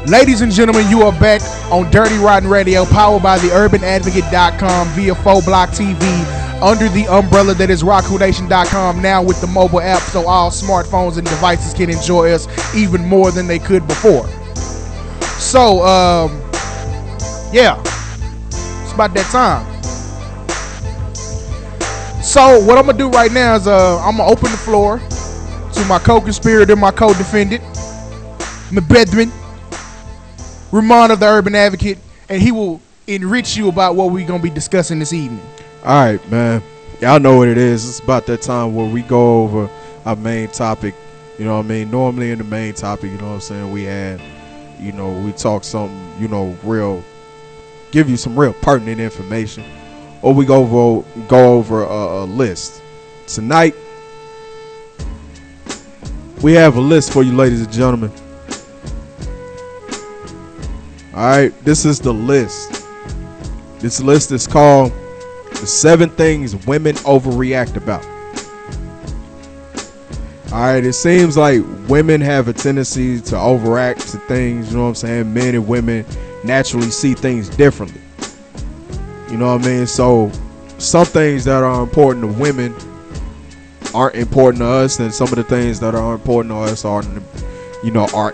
Ladies and gentlemen, you are back on Dirty Rotten Radio, powered by theurbanadvocate.com via 4Block TV, under the umbrella that is RockWhoNation.com, now with the mobile app, so all smartphones and devices can enjoy us even more than they could before. So, yeah, it's about that time. So, what I'm going to do right now is I'm going to open the floor to my co-conspirator, my co-defendant, my brethren, Ramon of the Urban Advocate, and he will enrich you about what we're going to be discussing this evening. All right, man. Y'all know what it is. It's about that time where we go over our main topic. You know what I mean? Normally in the main topic, you know what I'm saying, we had, you know, we talk something, you know, real, give you some real pertinent information. Or we go over a list. Tonight, we have a list for you, ladies and gentlemen. Alright, this is the list. This list is called the 7 things women overreact about. Alright, it seems like women have a tendency to overact to things, you know what I'm saying? Men and women naturally see things differently. You know what I mean? So, some things that are important to women aren't important to us, and some of the things that are important to us are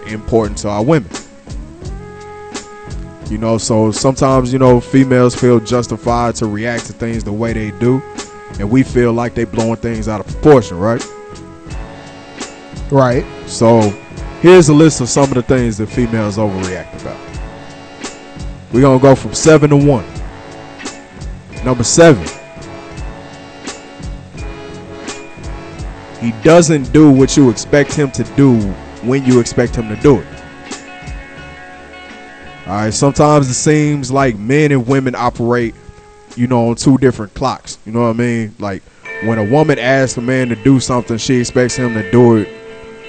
important to our women. You know, so sometimes, you know, females feel justified to react to things the way they do, and we feel like they blowing things out of proportion, right? Right. So here's a list of some of the things that females overreact about. We're going to go from 7 to 1. Number 7. He doesn't do what you expect him to do when you expect him to do it. All right, sometimes it seems like men and women operate, you know, on 2 different clocks. You know what I mean? Like when a woman asks a man to do something, she expects him to do it,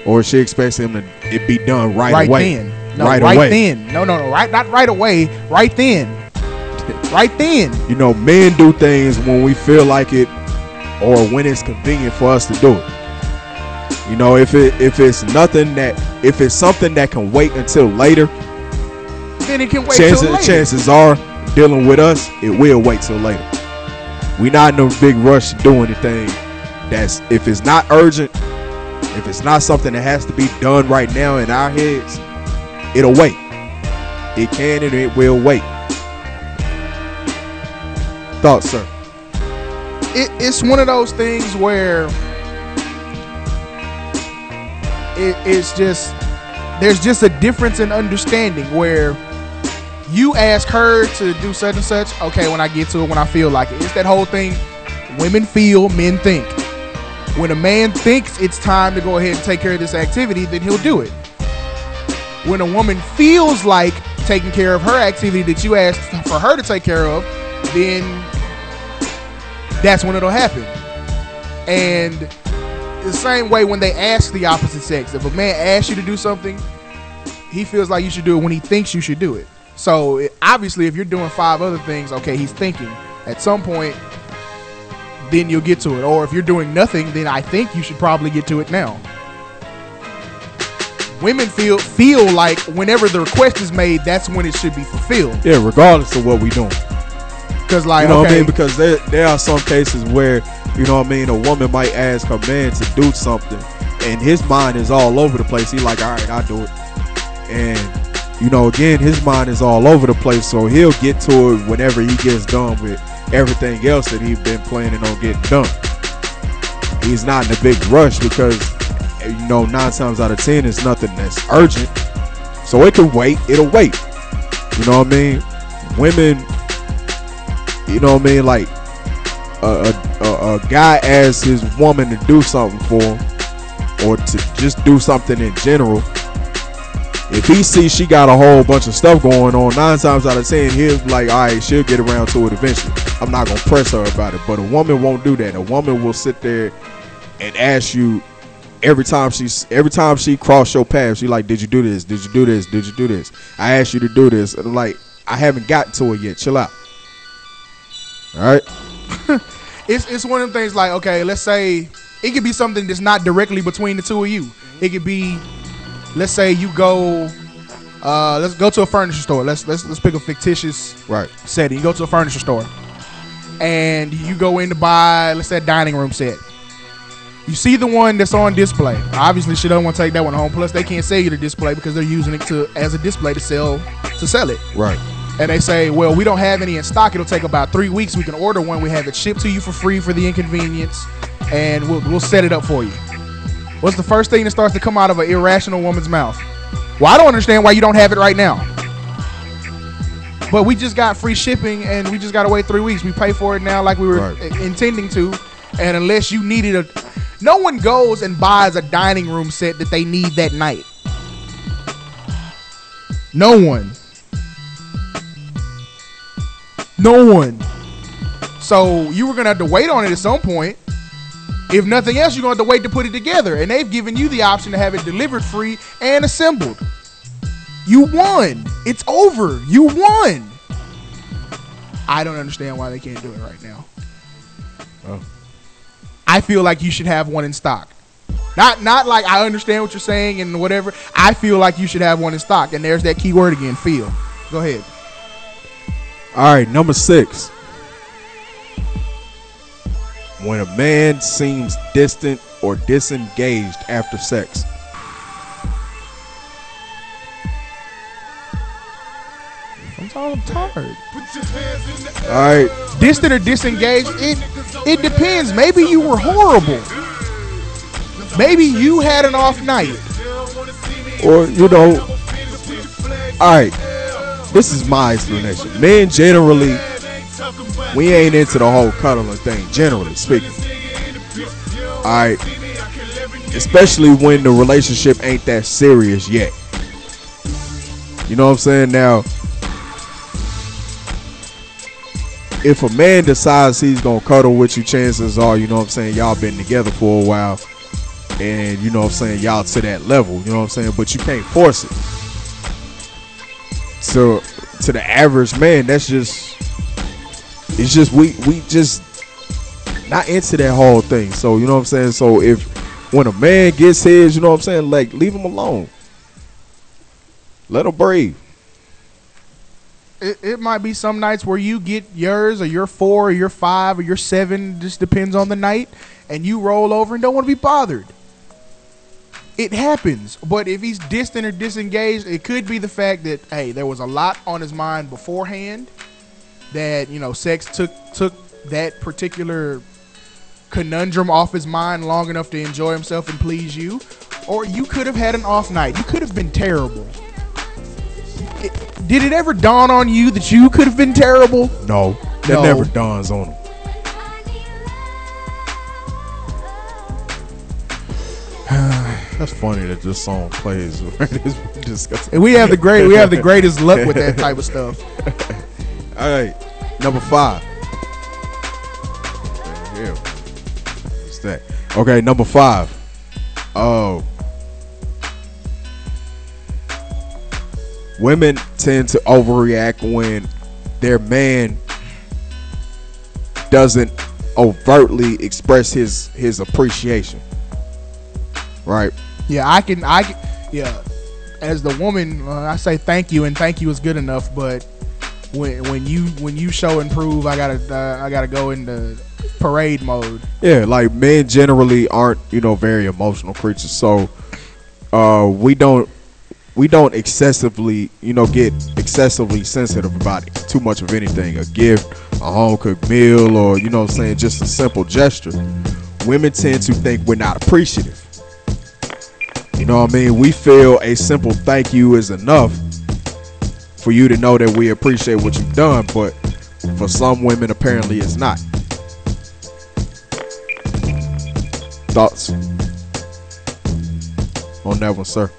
or she expects him to it be done right away. Then. No, right away. Then. No, right, not right away. Right then. Right then. You know, men do things when we feel like it, or when it's convenient for us to do it. You know, if it's something that can wait until later, then it can wait till later. Chances are, dealing with us, it will wait till later. We not in a big rush to do anything. That's, if it's not urgent, if it's not something that has to be done right now in our heads, it'll wait. It can and it will wait. Thoughts, sir? It's one of those things where it's just, there's just a difference in understanding where you ask her to do such and such. Okay, when I get to it, when I feel like it. It's that whole thing. Women feel, men think. When a man thinks it's time to go ahead and take care of this activity, then he'll do it. When a woman feels like taking care of her activity that you asked for her to take care of, then that's when it'll happen. And the same way when they ask the opposite sex. If a man asks you to do something, he feels like you should do it when he thinks you should do it. So obviously, if you're doing 5 other things, okay, he's thinking. At some point, then you'll get to it. Or if you're doing nothing, then I think you should probably get to it now. Women feel like whenever the request is made, that's when it should be fulfilled. Yeah, regardless of what we doing. Because, like, you know what I mean? Because there are some cases where, you know what I mean, a woman might ask her man to do something, and his mind is all over the place. He's like, all right, I'll do it. And you know, again, his mind is all over the place, so he'll get to it whenever he gets done with everything else that he's been planning on getting done. He's not in a big rush because, you know, 9 times out of 10 it's nothing that's urgent, so it can wait. It'll wait. You know what I mean? Women, you know what I mean? Like a guy asks his woman to do something for him, or to just do something in general. If he sees she got a whole bunch of stuff going on, 9 times out of 10, he'll be like, all right, she'll get around to it eventually. I'm not going to press her about it. But a woman won't do that. A woman will sit there and ask you every time she cross your path. She like, did you do this? Did you do this? Did you do this? I asked you to do this. And I'm like, I haven't gotten to it yet. Chill out. All right. It's one of them things like, okay, let's say it could be something that's not directly between the two of you. It could be, let's say you go Let's go to a furniture store. Let's pick a fictitious setting. You go to a furniture store, and you go in to buy, let's say, a dining room set. You see the one that's on display. Obviously, she doesn't want to take that one home. Plus, they can't sell you the display because they're using it as a display to sell it. Right. And they say, well, we don't have any in stock. It'll take about 3 weeks. We can order one. We have it shipped to you for free for the inconvenience, and we'll set it up for you. What's the first thing that starts to come out of an irrational woman's mouth? Well, I don't understand why you don't have it right now. But we just got free shipping, and we just got to wait 3 weeks. We pay for it now like we were intending to. And unless you needed no one goes and buys a dining room set that they need that night. No one. So you were going to have to wait on it at some point. If nothing else, you're going to have to wait to put it together. And they've given you the option to have it delivered free and assembled. You won. It's over. You won. I don't understand why they can't do it right now. Oh. I feel like you should have one in stock. Not like I understand what you're saying and whatever. I feel like you should have one in stock. And there's that key word again, feel. Go ahead. All right, number 6. When a man seems distant or disengaged after sex. I'm tired. All right. Distant or disengaged, it depends. Maybe you were horrible. Maybe you had an off night. Or, all right. This is my explanation. Men generally, we ain't into the whole cuddling thing, generally speaking. All right. Especially when the relationship ain't that serious yet. You know what I'm saying? Now, if a man decides he's going to cuddle with you, chances are, you know what I'm saying, y'all been together for a while. And, you know what I'm saying, y'all to that level. You know what I'm saying? But you can't force it. So, to the average man, it's just, we just not into that whole thing. So, you know what I'm saying? So, when a man gets his, you know what I'm saying, like, leave him alone. Let him breathe. It might be some nights where you get yours or your 4 or your 5 or your 7, just depends on the night, and you roll over and don't want to be bothered. It happens. But if he's distant or disengaged, it could be the fact that, hey, there was a lot on his mind beforehand that, you know, sex took that particular conundrum off his mind long enough to enjoy himself and please you. Or you could have had an off night. You could have been terrible. Did it ever dawn on you that you could have been terrible? No, that never dawns on him. That's funny that this song plays. And we have the greatest luck with that type of stuff. All right, number 5. Here, what's that? Okay, number 5. Oh. Women tend to overreact when their man doesn't overtly express his appreciation. Right? Yeah, I can. Yeah, as the woman, I say thank you, and thank you is good enough. But when you show and prove, I gotta go into parade mode. Yeah, like men generally aren't very emotional creatures, so we don't excessively, get excessively sensitive about it, too much of anything. A gift, a home cooked meal, or, just a simple gesture. Women tend to think we're not appreciative. You know what I mean? We feel a simple thank you is enough for you to know that we appreciate what you've done, but for some women, apparently it's not. Thoughts on that one, sir?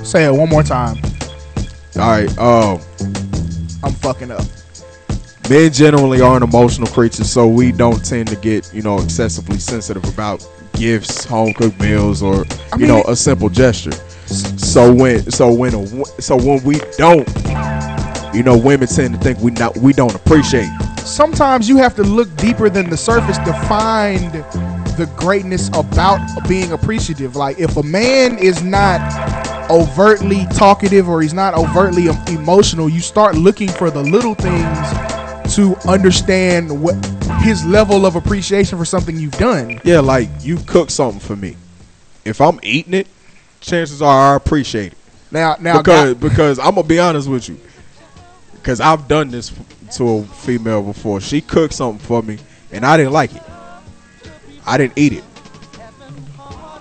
Say it one more time. All right. I'm fucking up. Men generally aren't emotional creatures, so we don't tend to get, excessively sensitive about gifts, home cooked meals, or a simple gesture. So when we don't, women tend to think we don't appreciate. Sometimes you have to look deeper than the surface to find the greatness about being appreciative. Like if a man is not overtly talkative or he's not overtly emotional, you start looking for the little things to understand what his level of appreciation for something you've done. Yeah, like you cook something for me. If I'm eating it, chances are I appreciate it. Now, because I'm gonna be honest with you, because I've done this to a female before. She cooked something for me, and I didn't like it. I didn't eat it,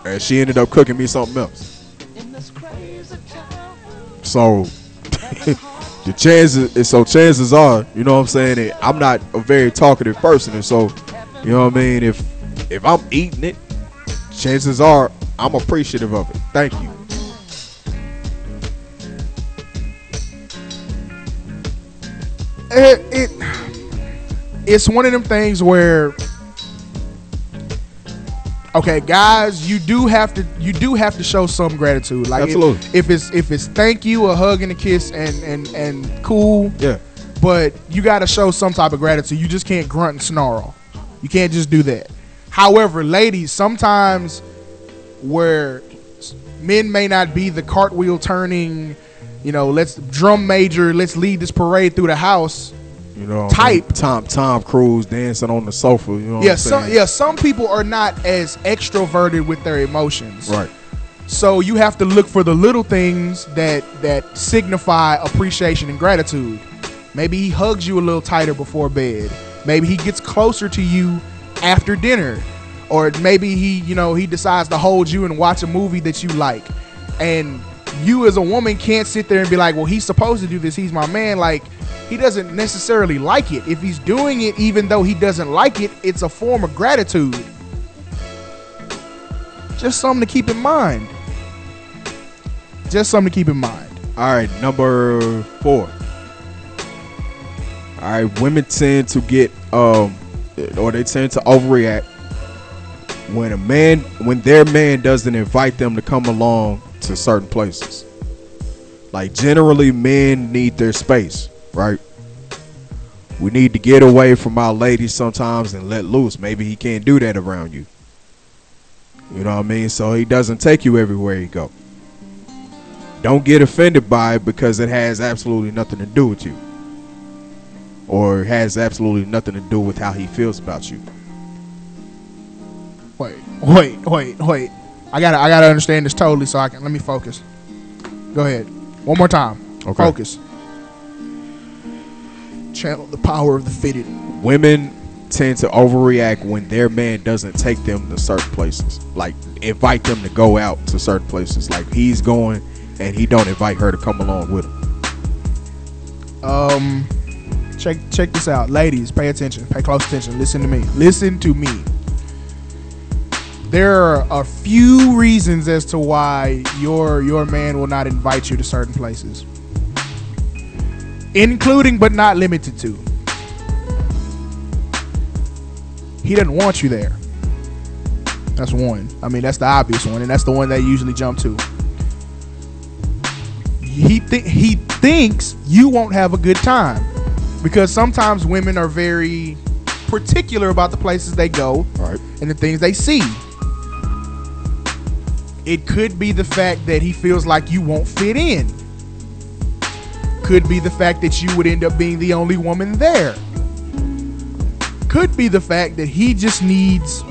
and she ended up cooking me something else. So chances are, you know what I'm saying, that I'm not a very talkative person, and so, you know what I mean, if I'm eating it, chances are I'm appreciative of it. Thank you. It's one of them things where, okay, guys, you do have to show some gratitude. Like, absolutely. If it's thank you, a hug and a kiss, and cool. Yeah. But you got to show some type of gratitude. You just can't grunt and snarl. You can't just do that. However, ladies, sometimes where men may not be the cartwheel turning, let's drum major, let's lead this parade through the house, type. Tom Cruise dancing on the sofa. Some people are not as extroverted with their emotions. Right. So you have to look for the little things that signify appreciation and gratitude. Maybe he hugs you a little tighter before bed. Maybe he gets closer to you after dinner. Or maybe he decides to hold you and watch a movie that you like. And you as a woman can't sit there and be like, well, he's supposed to do this. He's my man. Like, he doesn't necessarily like it. If he's doing it, even though he doesn't like it, it's a form of gratitude. Just something to keep in mind. All right, number 4. All right, women tend to get, or they tend to overreact when their man doesn't invite them to come along to certain places. Like, generally, men need their space, right? We need to get away from our ladies sometimes and let loose. Maybe he can't do that around you. You know what I mean? So he doesn't take you everywhere you go. Don't get offended by it because it has absolutely nothing to do with you. Or has absolutely nothing to do with how he feels about you. Wait. I gotta understand this totally, so let me focus. Go ahead. One more time. Okay. Focus. Channel the power of the fitted. Women tend to overreact when their man doesn't take them to certain places. Like, invite them to go out to certain places. Like, he's going and he don't invite her to come along with him. Check this out. Ladies, pay attention. Pay close attention. Listen to me. There are a few reasons as to why your man will not invite you to certain places. Including but not limited to. He doesn't want you there. That's one. I mean, that's the obvious one, and that's the one they usually jump to. He thinks you won't have a good time. Because sometimes women are very particular about the places they go, right, and the things they see. It could be the fact that he feels like you won't fit in. Could be the fact that you would end up being the only woman there. Could be the fact that he just needs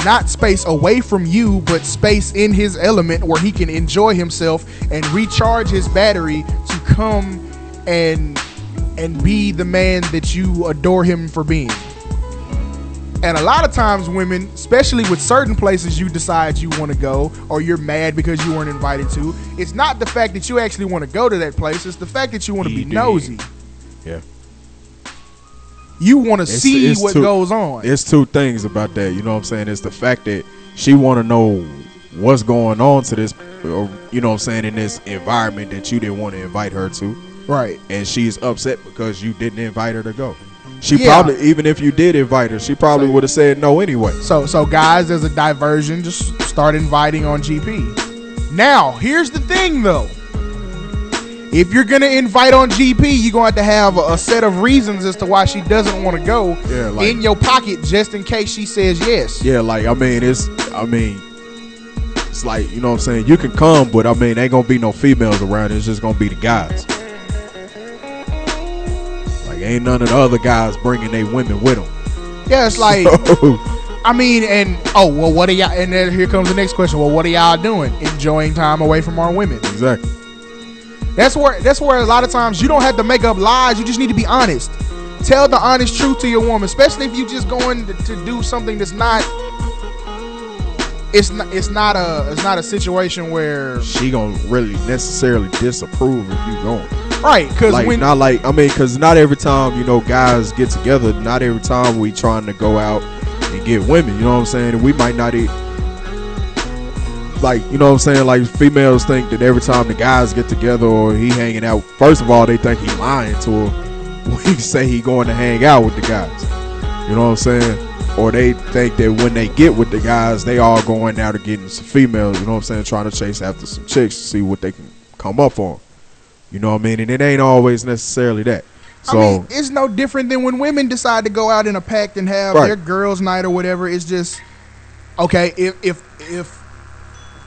not space away from you, but space in his element where he can enjoy himself and recharge his battery to come and be the man that you adore him for being. And a lot of times women, especially with certain places you decide you want to go, or you're mad because you weren't invited to, it's not the fact that you actually want to go to that place, it's the fact that you want to be nosy. Yeah. You want to see what goes on. It's two things about that, you know what I'm saying? It's the fact that she want to know what's going on to this, or, you know what I'm saying, in this environment that you didn't want to invite her to. Right. And she's upset because you didn't invite her to go. She probably, even if you did invite her, she probably would have said no anyway. So guys, there's a diversion. Just start inviting on GP. Now, here's the thing though. If you're going to invite on GP, you're going to have a set of reasons as to why she doesn't want to go in your pocket just in case she says yes. Yeah, like, I mean, It's like, you know what I'm saying, you can come, but I mean, ain't gonna be no females around. It's just gonna be the guys. Like, ain't none of the other guys bringing their women with them. Yeah, it's like, I mean, and well, what are y'all? And then here comes the next question. Well, what are y'all doing? Enjoying time away from our women. Exactly. That's where a lot of times you don't have to make up lies. You just need to be honest. Tell the honest truth to your woman, especially if you just going to do something that's not. It's not a situation where she gonna really necessarily disapprove if you going. Right, because because not every time, you know, guys get together, not every time we trying to go out and get women, you know what I'm saying? And we might not eat, like, you know what I'm saying? Like, females think that every time the guys get together or he hanging out, first of all, they think he lying to her when he say he going to hang out with the guys. You know what I'm saying? Or they think that when they get with the guys, they all going out to getting some females, you know what I'm saying? Trying to chase after some chicks to see what they can come up on. You know what I mean? And it ain't always necessarily that. So, I mean, it's no different than when women decide to go out in a pact and have their girls' night or whatever. It's just, okay,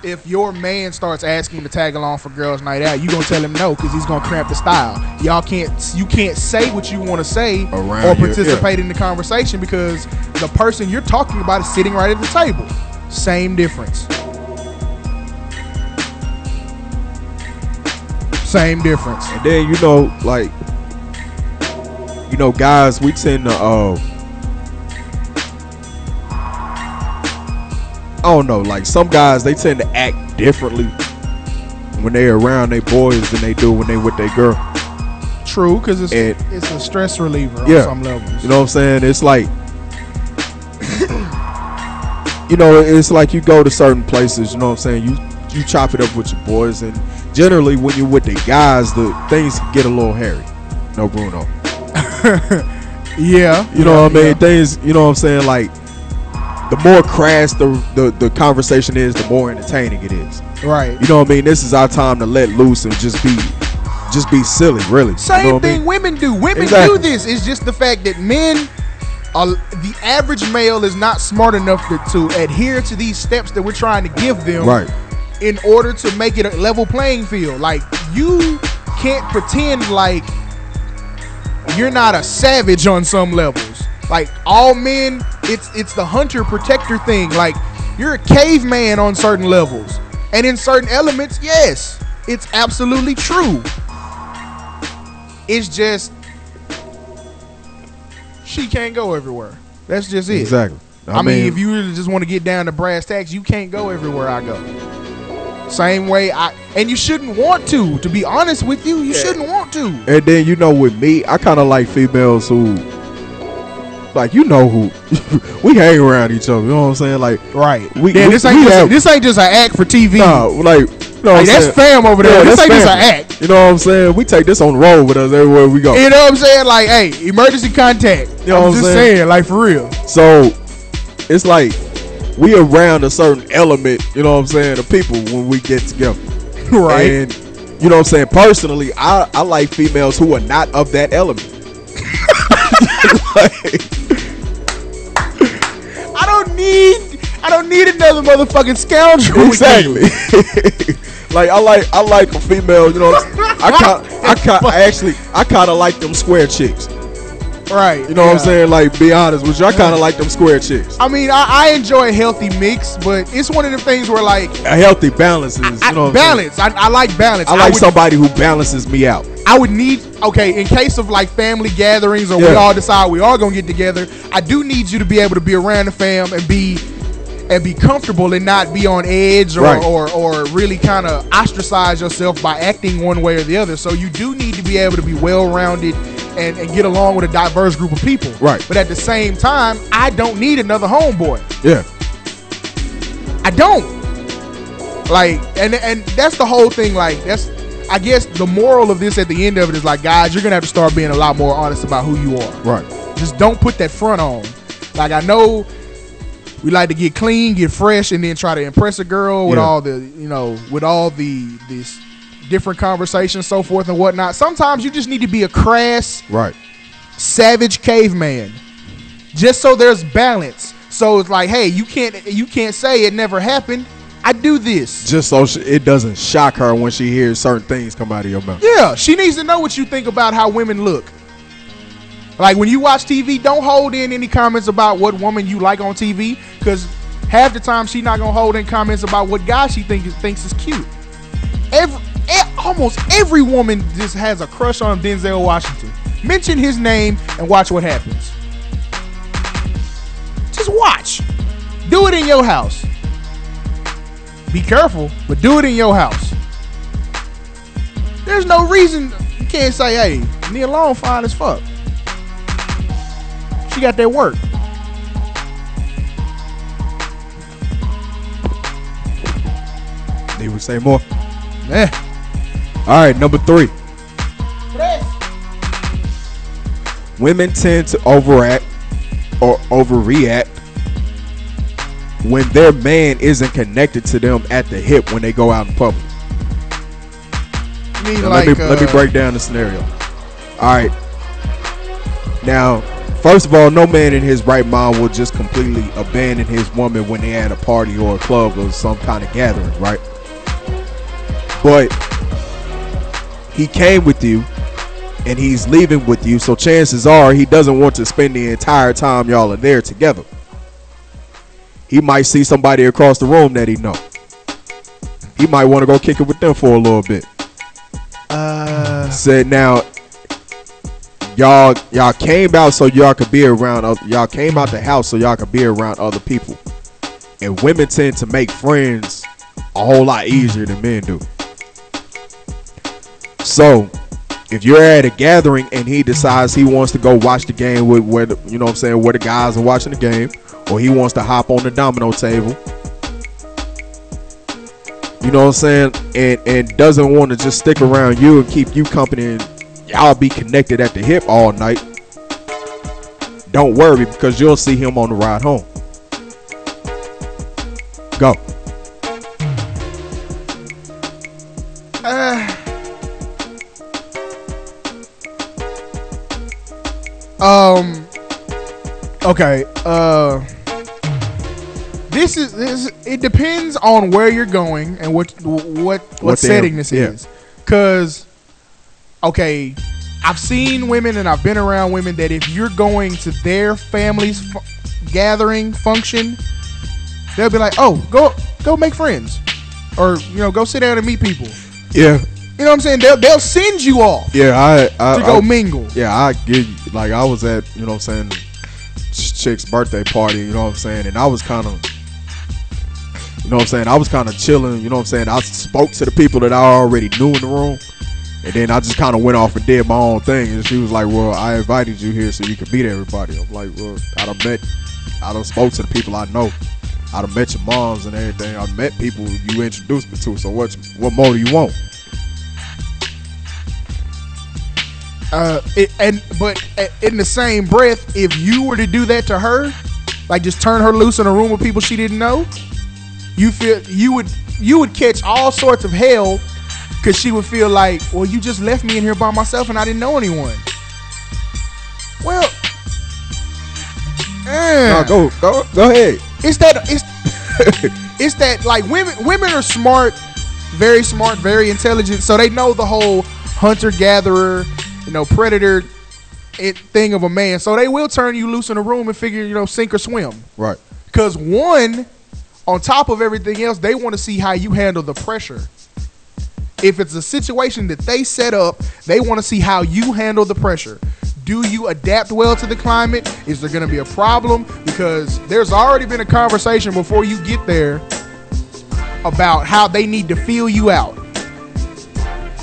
if your man starts asking to tag along for girls' night out, you gonna tell him no because he's gonna cramp the style. You can't say what you want to say around or participate in the conversation because the person you're talking about is sitting right at the table. Same difference. Same difference. And then, you know, like, you know, guys, we tend to I don't know, like, some guys, they tend to act differently when they're around their boys than they do when they with their girl. True, because it's a stress reliever on some levels. You know what I'm saying? It's like, you know, it's like you go to certain places, you know what I'm saying? You chop it up with your boys, and generally when you're with the guys, the things get a little hairy. No, Bruno. Yeah. You know what I mean? Things, you know what I'm saying? Like, the more crass the conversation is, the more entertaining it is. Right. You know what I mean? This is our time to let loose and just be silly, really. Same you know thing women do. Women do this. It's just the fact that men, the average male is not smart enough to adhere to these steps that we're trying to give them. Right. In order to make it a level playing field. Like, you can't pretend like you're not a savage on some levels. Like, all men, it's the hunter-protector thing. Like, you're a caveman on certain levels. And in certain elements, yes, it's absolutely true. It's just, she can't go everywhere. That's just it. Exactly. I mean, if you really just want to get down to brass tacks, you can't go everywhere I go. Same way, and you shouldn't want to be honest with you. You shouldn't want to. And then, you know, with me, I kind of like females who, like, you know, who we hang around each other. You know what I'm saying? Like, right. This ain't just an act for TV. No, like, you know, like, that's fam over there. This ain't just an act. You know what I'm saying? We take this on the road with us everywhere we go. You know what I'm saying? Like, hey, emergency contact. You know what I'm saying? Like, for real. So it's like, we around a certain element, you know what I'm saying, of people when we get together. Right. And, you know what I'm saying, personally, I like females who are not of that element. Like, I don't need another motherfucking scoundrel. Exactly. Like, I like a female, you know, I kind of like them square chicks. Right. You know what I'm saying? Like, be honest with you, I kind of like them square chicks. I mean, I enjoy a healthy mix, but it's one of them things where, like, a healthy balance is, you know, balance. I like balance. I like somebody who balances me out. I would need, okay, in case of like family gatherings or we all decide we are gonna get together, I do need you to be able to be around the fam and be comfortable and not be on edge or really kind of ostracize yourself by acting one way or the other. So you do need to be able to be well-rounded and get along with a diverse group of people. Right. But at the same time, I don't need another homeboy. Yeah. I don't. Like, and that's the whole thing. Like, that's, I guess the moral of this at the end of it is, like, guys, you're gonna have to start being a lot more honest about who you are. Right. Just don't put that front on. Like, I know we like to get clean, get fresh, and then try to impress a girl with all the, you know, with all these different conversations, so forth and whatnot. Sometimes you just need to be a crass, savage caveman, just so there's balance. So it's like, hey, you can't say it never happened. I do this. Just so it doesn't shock her when she hears certain things come out of your mouth. Yeah, she needs to know what you think about how women look. Like when you watch TV, don't hold in any comments about what woman you like on TV, because half the time she not gonna hold in comments about what guy she thinks is cute. Almost every woman just has a crush on Denzel Washington. Mention his name and watch what happens. Just watch. Do it in your house. Be careful, but do it in your house. There's no reason you can't say, hey, Nia Long fine as fuck. She got that work. They would say more. Yeah. All right, number 3. Women tend to overact or overreact when their man isn't connected to them at the hip when they go out in public. Let me break down the scenario. All right. Now, first of all, no man in his right mind will just completely abandon his woman when they at a party or a club or some kind of gathering, right? But he came with you and he's leaving with you, so chances are he doesn't want to spend the entire time y'all are there together. He might see somebody across the room that he know. He might want to go kick it with them for a little bit. Said now, y'all came out so y'all could be around. Y'all came out the house so y'all could be around other people. And women tend to make friends a whole lot easier than men do. So, if you're at a gathering and he decides he wants to go watch the game with where the guys are watching the game, or he wants to hop on the domino table, you know what I'm saying, and doesn't want to just stick around you and keep you company and y'all be connected at the hip all night, don't worry, because you'll see him on the ride home. Go. Okay. This it depends on where you're going and what setting this is. Cause okay, I've seen women and I've been around women that if you're going to their family's gathering function, they'll be like, "Oh, go make friends," or go sit down and meet people. Yeah. You know what I'm saying? They'll send you off. Yeah, to go mingle. Yeah, I get you. Like I was at, chick's birthday party, you know what I'm saying, and I was kind of, I was kind of chilling, you know what I'm saying. I spoke to the people that I already knew in the room, and then I just kind of went off and did my own thing. And she was like, "Well, I invited you here so you could meet everybody." I'm like, "Well, I done spoke to the people I know. I done met your moms and everything. I met people you introduced me to. So what more do you want?" But in the same breath, if you were to do that to her, like just turn her loose in a room with people she didn't know, you would catch all sorts of hell, because she would feel like, well, you just left me in here by myself and I didn't know anyone. Well, no, go ahead. It's that like women are smart, very intelligent, so they know the whole hunter-gatherer, predator thing of a man. So they will turn you loose in a room and figure, sink or swim. Right. Because one, on top of everything else, they want to see how you handle the pressure. If it's a situation that they set up, they want to see how you handle the pressure. Do you adapt well to the climate? Is there going to be a problem? Because there's already been a conversation before you get there about how they need to feel you out.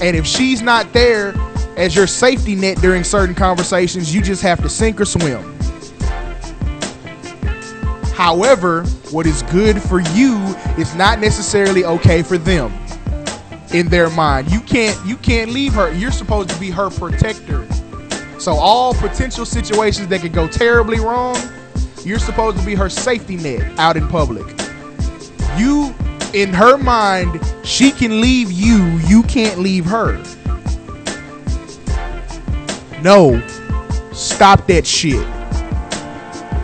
And if she's not there as your safety net during certain conversations, you just have to sink or swim. However, what is good for you is not necessarily okay for them in their mind. You can't leave her. You're supposed to be her protector. So all potential situations that could go terribly wrong, you're supposed to be her safety net out in public. You, in her mind, she can leave you. You can't leave her. No, stop that shit.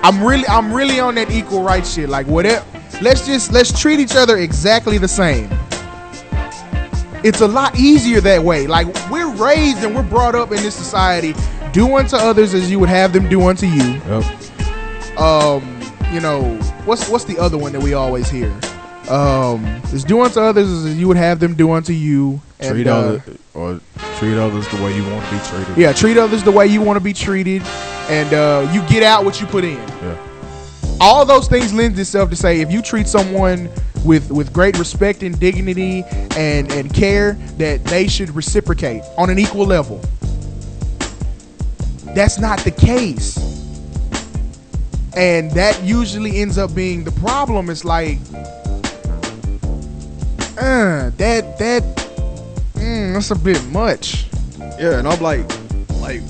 I'm really on that equal rights shit. Like whatever, let's treat each other exactly the same. It's a lot easier that way. Like, we're raised and we're brought up in this society, do unto others as you would have them do unto you. Yep. You know, what's the other one that we always hear? Is do unto others as you would have them do unto you. And, treat others the way you want to be treated. Yeah, treat others the way you want to be treated, and you get out what you put in. Yeah. All those things lend itself to say, if you treat someone with great respect and dignity and care, that they should reciprocate on an equal level. That's not the case. And that usually ends up being the problem. It's like, that's a bit much. Yeah, and I'm like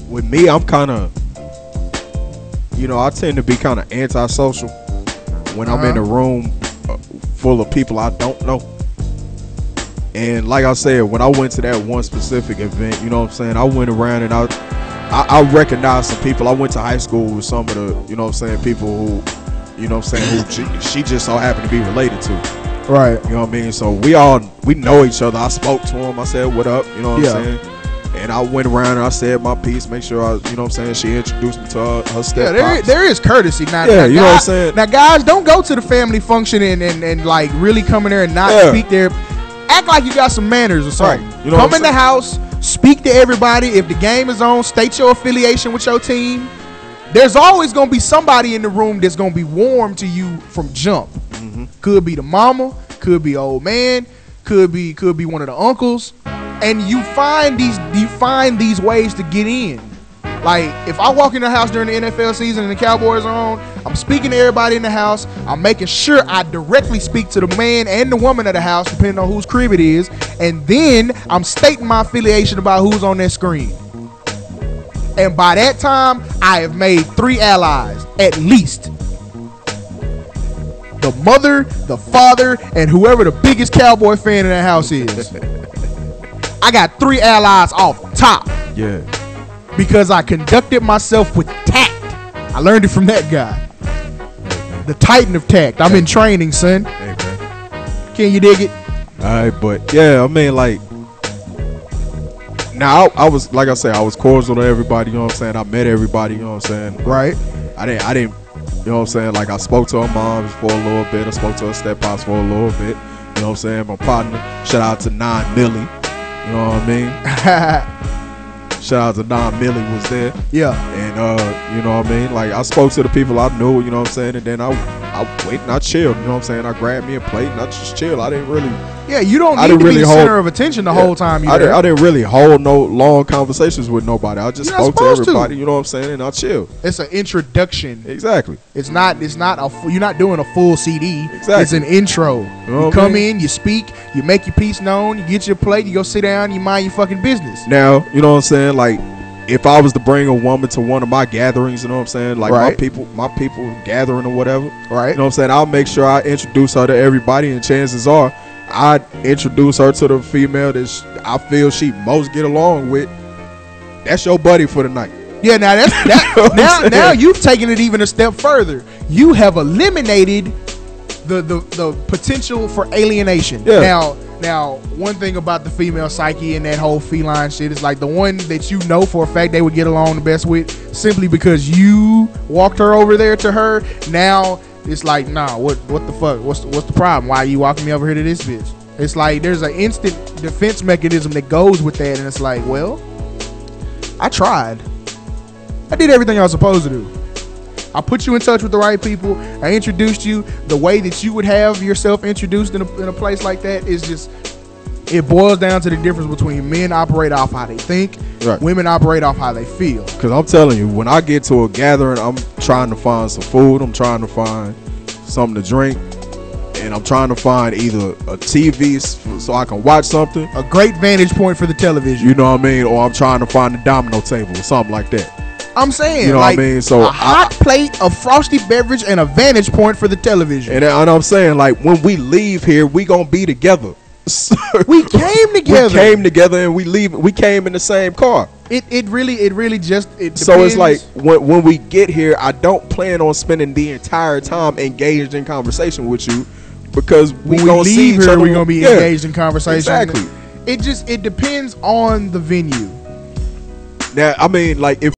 with me, I'm kind of, I tend to be kind of antisocial when I'm in a room full of people I don't know. And like I said, when I went to that one specific event, you know what I'm saying, I went around and I recognized some people. I went to high school with some of the, people who, who she just so happened to be related to. Right. You know what I mean? So we know each other. I spoke to him. I said, what up? You know what I'm saying? And I went around and I said my piece, make sure she introduced me to her step. Yeah, there is courtessy. Now, yeah, you know what I'm saying? Now, guys, don't go to the family function and like really come in there and not speak there. Act like you got some manners or something. Right. You know come in the house, speak to everybody. If the game is on, state your affiliation with your team. There's always going to be somebody in the room that's going to be warm to you from jump. Mm-hmm. Could be the mama, could be old man, could be one of the uncles. And you find these ways to get in. Like, if I walk in the house during the NFL season and the Cowboys are on, I'm speaking to everybody in the house. I'm making sure I directly speak to the man and the woman of the house, depending on whose crib it is. And then I'm stating my affiliation about who's on that screen. And by that time, I have made 3 allies, at least. The mother, the father, and whoever the biggest Cowboy fan in that house is. I got 3 allies off top. Yeah. Because I conducted myself with tact. I learned it from that guy. Hey, the titan of tact. I'm in training, son. Hey, man. Can you dig it? All right, but yeah, I mean, like, now I was, like I said, I was cordial to everybody, you know what I'm saying? I met everybody, you know what I'm saying? Right. I didn't, you know what I'm saying? Like, I spoke to her moms for a little bit. I spoke to her step-pops for a little bit. You know what I'm saying? My partner, shout out to 9 Millie. You know what I mean? Shout out to Don Millie was there. Yeah. And you know what I mean? Like, I spoke to the people I knew, you know what I'm saying? And then I waited and I chilled, you know what I'm saying? I grabbed me a plate and I just chilled. I didn't really. Yeah, you don't need to be the center of attention the whole time you're there. I didn't really hold no long conversations with nobody. I just spoke to everybody, you know what I'm saying? And I chilled. It's an introduction. Exactly. It's not you're not doing a full CD. Exactly. It's an intro. You come in, you speak, you make your piece known, you get your plate, you go sit down, you mind your fucking business. Now, you know what I'm saying? Like, if I was to bring a woman to one of my gatherings, you know what I'm saying? Like, my people gathering or whatever. Right. You know what I'm saying? I'll make sure I introduce her to everybody, and chances are I'd introduce her to the female that I feel she most get along with. That's your buddy for the night. Yeah, now you've taken it even a step further. You have eliminated the potential for alienation. Yeah. Now, one thing about the female psyche and that whole feline shit is like the one that you know for a fact they would get along the best with, simply because you walked her over there to her. Now it's like, nah, what the fuck? What's the problem? Why are you walking me over here to this bitch? It's like there's an instant defense mechanism that goes with that, and it's like, well, I tried. I did everything I was supposed to do. I put you in touch with the right people. I introduced you the way that you would have yourself introduced in a place like that. Is just, it boils down to the difference between men operate off how they think, women operate off how they feel. Because I'm telling you, when I get to a gathering, I'm trying to find some food, I'm trying to find something to drink, and I'm trying to find either a TV so I can watch something, a great vantage point for the television, you know what I mean, or I'm trying to find a domino table or something like that. I'm saying, you know like, what I mean? So a hot plate, a frosty beverage, and a vantage point for the television. And I'm saying, like, when we leave here, we gonna be together. We came together. We came together, and we leave. We came in the same car. It really just depends. So it's like when we get here, I don't plan on spending the entire time engaged in conversation with you. because when we gonna see leave each here, other. we're gonna be engaged in conversation. Exactly. It depends on the venue. Now, I mean, like if